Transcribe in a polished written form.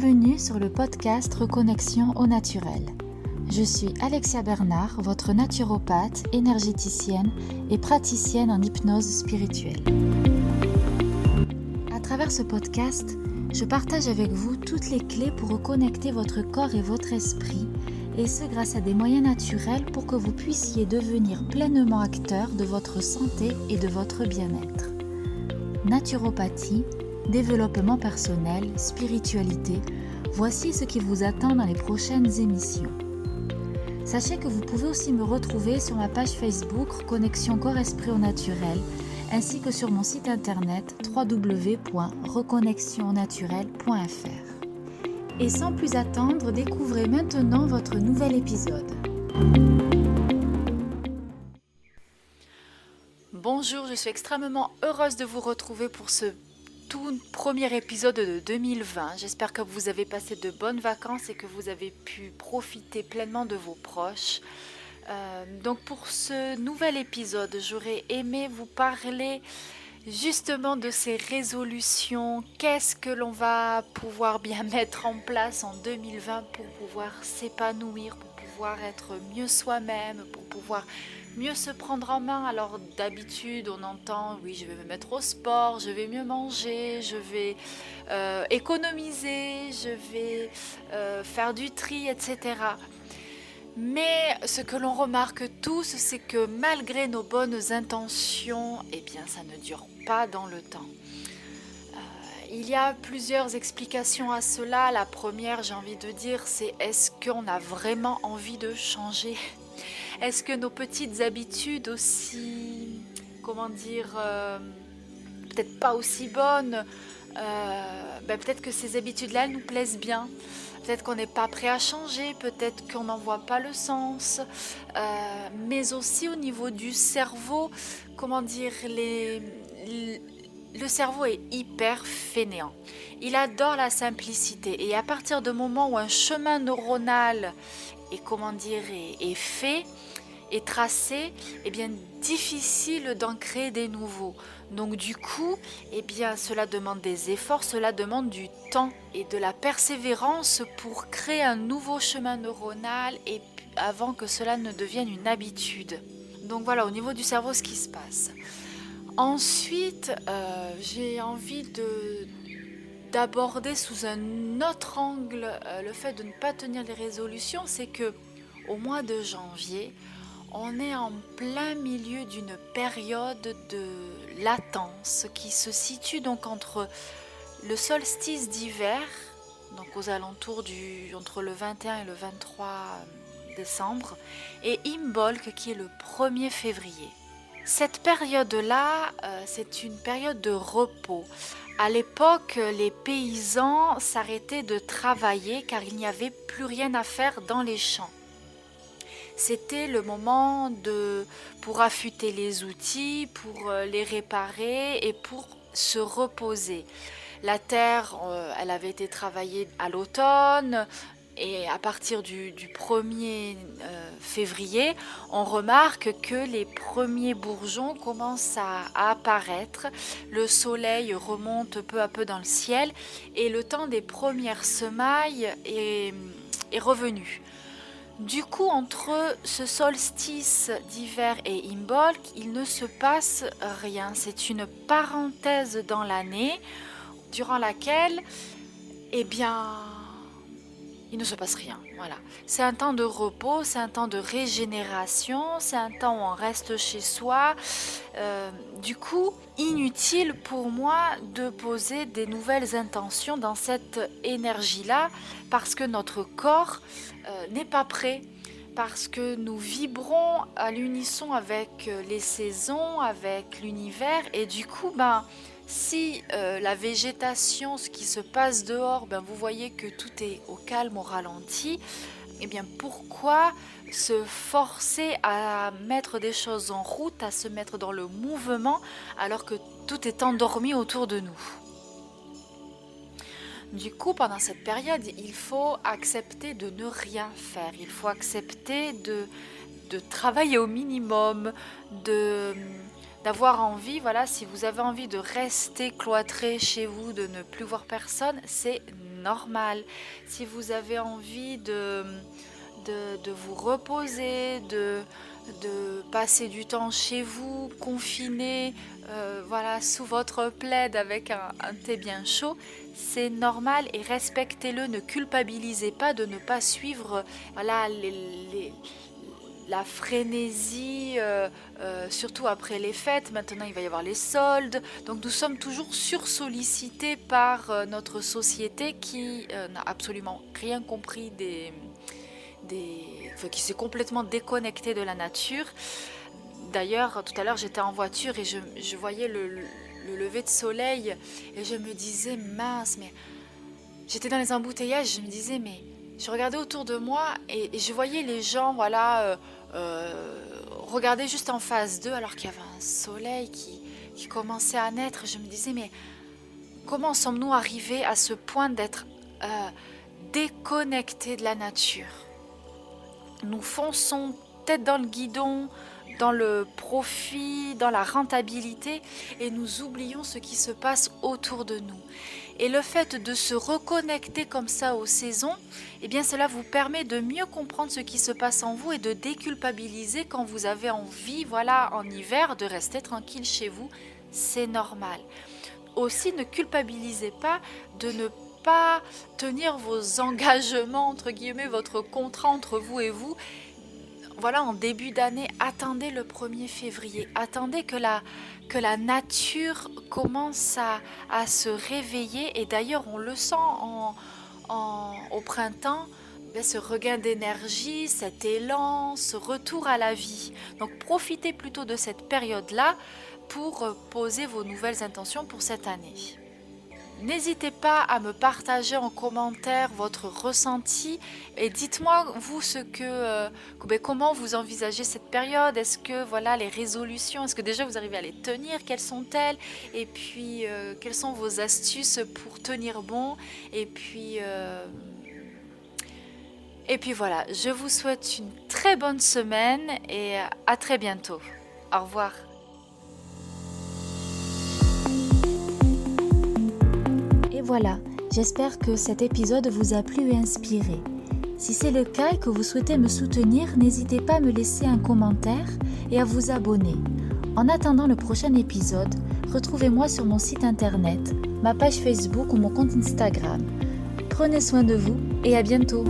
Bienvenue sur le podcast Reconnexion au naturel. Je suis Alexia Bernard, votre naturopathe, énergéticienne et praticienne en hypnose spirituelle. À travers ce podcast, je partage avec vous toutes les clés pour reconnecter votre corps et votre esprit, et ce grâce à des moyens naturels pour que vous puissiez devenir pleinement acteur de votre santé et de votre bien-être. Naturopathie, développement personnel, spiritualité, voici ce qui vous attend dans les prochaines émissions. Sachez que vous pouvez aussi me retrouver sur ma page Facebook Reconnexion Corps-Esprit au Naturel, ainsi que sur mon site internet www.reconnexionnaturel.fr. Et sans plus attendre, découvrez maintenant votre nouvel épisode. Bonjour, je suis extrêmement heureuse de vous retrouver pour ce tout premier épisode de 2020. J'espère que vous avez passé de bonnes vacances et que vous avez pu profiter pleinement de vos proches. Donc pour ce nouvel épisode, j'aurais aimé vous parler justement de ces résolutions. Qu'est-ce que l'on va pouvoir bien mettre en place en 2020 pour pouvoir s'épanouir, pour pouvoir être mieux soi-même, pour pouvoir mieux se prendre en main. Alors d'habitude on entend oui, je vais me mettre au sport, je vais mieux manger, je vais économiser, je vais faire du tri, etc. Mais ce que l'on remarque tous, c'est que malgré nos bonnes intentions, eh bien ça ne dure pas dans le temps. Il y a plusieurs explications à cela. La première, j'ai envie de dire, c'est est-ce qu'on a vraiment envie de changer ? Est-ce que nos petites habitudes aussi, peut-être pas aussi bonnes, peut-être que ces habitudes-là nous plaisent bien. Peut-être qu'on n'est pas prêt à changer, peut-être qu'on n'en voit pas le sens, mais aussi au niveau du cerveau, le cerveau est hyper fainéant. Il adore la simplicité et à partir du moment où un chemin neuronal est fait, est tracé, eh bien difficile d'en créer des nouveaux. Donc du coup, eh bien cela demande des efforts, cela demande du temps et de la persévérance pour créer un nouveau chemin neuronal et avant que cela ne devienne une habitude. Donc voilà, au niveau du cerveau, ce qui se passe. Ensuite, j'ai envie d'aborder sous un autre angle le fait de ne pas tenir les résolutions, c'est que au mois de janvier, on est en plein milieu d'une période de latence qui se situe donc entre le solstice d'hiver, donc aux alentours entre le 21 et le 23 décembre, et Imbolc qui est le 1er février. Cette période-là, c'est une période de repos. À l'époque, les paysans s'arrêtaient de travailler car il n'y avait plus rien à faire dans les champs. C'était le moment pour affûter les outils, pour les réparer et pour se reposer. La terre, elle avait été travaillée à l'automne et à partir du 1er février, on remarque que les premiers bourgeons commencent à apparaître. Le soleil remonte peu à peu dans le ciel et le temps des premières semailles est revenu. Du coup, entre ce solstice d'hiver et Imbolc, il ne se passe rien. C'est une parenthèse dans l'année durant laquelle, eh bien, il ne se passe rien. Voilà. C'est un temps de repos, c'est un temps de régénération, c'est un temps où on reste chez soi. Du coup, inutile pour moi de poser des nouvelles intentions dans cette énergie-là parce que notre corps n'est pas prêt, parce que nous vibrons à l'unisson avec les saisons, avec l'univers et du coup, si la végétation, ce qui se passe dehors, vous voyez que tout est au calme, au ralenti, eh bien pourquoi se forcer à mettre des choses en route, à se mettre dans le mouvement alors que tout est endormi autour de nous ? Du coup, pendant cette période, il faut accepter de ne rien faire. Il faut accepter de travailler au minimum, d'avoir envie, si vous avez envie de rester cloîtré chez vous, de ne plus voir personne, c'est normal. Si vous avez envie de vous reposer, de passer du temps chez vous, confiné, voilà, sous votre plaid avec un thé bien chaud, c'est normal et respectez-le. Ne culpabilisez pas de ne pas suivre, voilà, la frénésie, surtout après les fêtes. Maintenant, il va y avoir les soldes. Donc, nous sommes toujours sursollicités par notre société qui n'a absolument rien compris enfin, qui s'est complètement déconnectée de la nature. D'ailleurs, tout à l'heure, j'étais en voiture et je voyais le lever de soleil et je me disais, mince, mais j'étais dans les embouteillages, je me disais, mais je regardais autour de moi et je voyais les gens, voilà, regarder juste en face d'eux alors qu'il y avait un soleil qui commençait à naître. Je me disais, mais comment sommes-nous arrivés à ce point d'être déconnectés de la nature? Nous fonçons tête dans le guidon, dans le profit, dans la rentabilité, et nous oublions ce qui se passe autour de nous. Et le fait de se reconnecter comme ça aux saisons, eh bien cela vous permet de mieux comprendre ce qui se passe en vous et de déculpabiliser quand vous avez envie, voilà, en hiver, de rester tranquille chez vous. C'est normal. Aussi, ne culpabilisez pas de ne pas tenir vos engagements, entre guillemets, votre contrat entre vous et vous. Voilà, en début d'année, attendez le 1er février. Attendez que la nature commence à se réveiller. Et d'ailleurs, on le sent au printemps, ce regain d'énergie, cet élan, ce retour à la vie. Donc, profitez plutôt de cette période-là pour poser vos nouvelles intentions pour cette année. N'hésitez pas à me partager en commentaire votre ressenti et dites-moi vous comment vous envisagez cette période. Est-ce que voilà les résolutions, est-ce que déjà vous arrivez à les tenir? Quelles sont-elles? Et puis quelles sont vos astuces pour tenir bon? Et puis voilà, je vous souhaite une très bonne semaine et à très bientôt. Au revoir. Voilà, j'espère que cet épisode vous a plu et inspiré. Si c'est le cas et que vous souhaitez me soutenir, n'hésitez pas à me laisser un commentaire et à vous abonner. En attendant le prochain épisode, retrouvez-moi sur mon site internet, ma page Facebook ou mon compte Instagram. Prenez soin de vous et à bientôt.